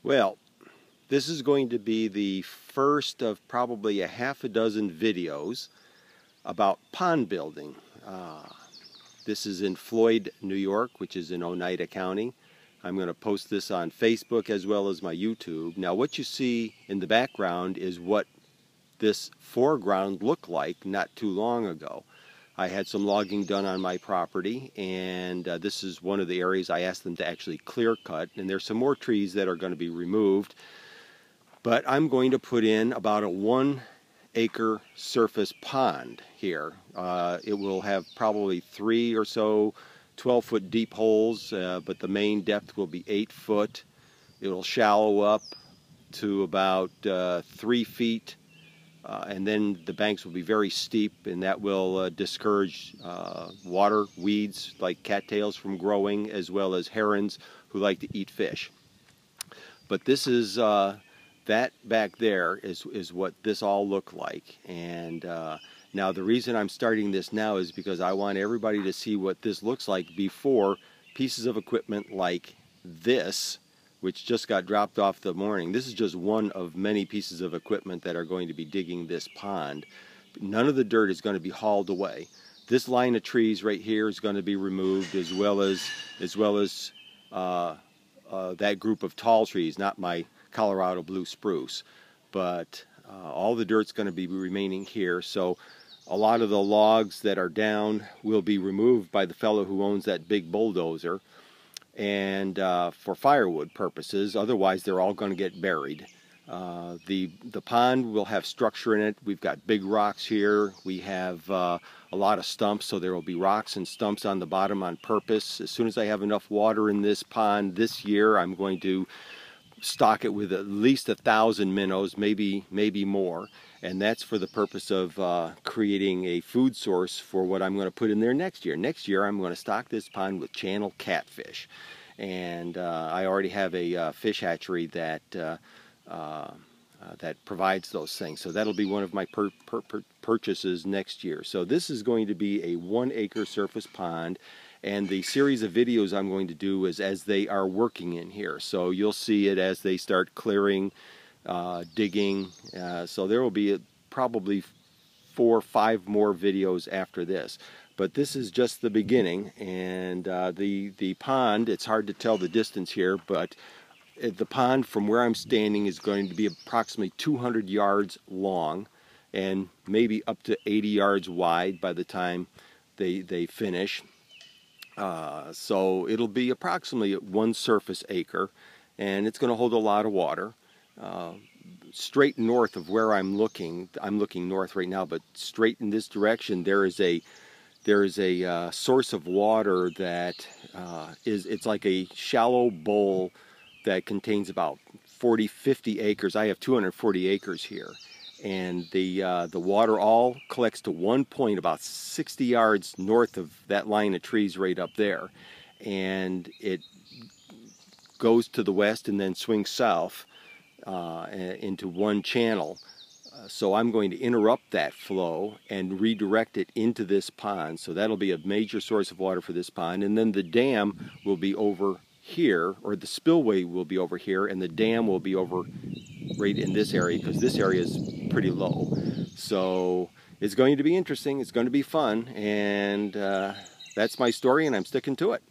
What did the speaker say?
Well, this is going to be the first of probably a half a dozen videos about pond building. This is in Floyd, New York, which is in Oneida County. I'm going to post this on Facebook as well as my YouTube. Now, what you see in the background is what this foreground looked like not too long ago. I had some logging done on my property, and this is one of the areas I asked them to actually clear cut, and there's some more trees that are going to be removed. But I'm going to put in about a 1-acre surface pond here. It will have probably 3 or so 12-foot deep holes, but the main depth will be 8 foot. It will shallow up to about 3 feet. And then the banks will be very steep, and that will discourage water weeds like cattails from growing, as well as herons who like to eat fish. But this is that back there is what this all looked like. And now the reason I'm starting this now is because I want everybody to see what this looks like before pieces of equipment like this, which just got dropped off the morning. This is just one of many pieces of equipment that are going to be digging this pond. None of the dirt is going to be hauled away. This line of trees right here is going to be removed, as well as that group of tall trees, not my Colorado blue spruce. But all the dirt's going to be remaining here. So a lot of the logs that are down will be removed by the fellow who owns that big bulldozer, and for firewood purposes. Otherwise they're all going to get buried. The pond will have structure in it. We've got big rocks here. We have a lot of stumps, so there will be rocks and stumps on the bottom on purpose. As soon as I have enough water in this pond this year, I'm going to stock it with at least 1,000 minnows, maybe more. And that's for the purpose of creating a food source for what I'm going to put in there next year. Next year I'm going to stock this pond with channel catfish. And I already have a fish hatchery that that provides those things. So that'll be one of my purchases next year. So this is going to be a 1-acre surface pond. And the series of videos I'm going to do is as they are working in here. So you'll see it as they start clearing, digging. So there will be probably 4 or 5 more videos after this. But this is just the beginning. And the pond, it's hard to tell the distance here, but the pond from where I'm standing is going to be approximately 200 yards long and maybe up to 80 yards wide by the time they finish. So it'll be approximately 1 surface acre, and it's going to hold a lot of water. Straight north of where I'm looking north right now, but straight in this direction there is a source of water that it's like a shallow bowl that contains about 40-50 acres. I have 240 acres here. And the water all collects to one point about 60 yards north of that line of trees right up there, and it goes to the west and then swings south into one channel. So I'm going to interrupt that flow and redirect it into this pond. So that'll be a major source of water for this pond, and then the dam will be over here, or the spillway will be over here, and the dam will be over right in this area, because this area is pretty low. So it's going to be interesting, it's going to be fun, and that's my story, and I'm sticking to it.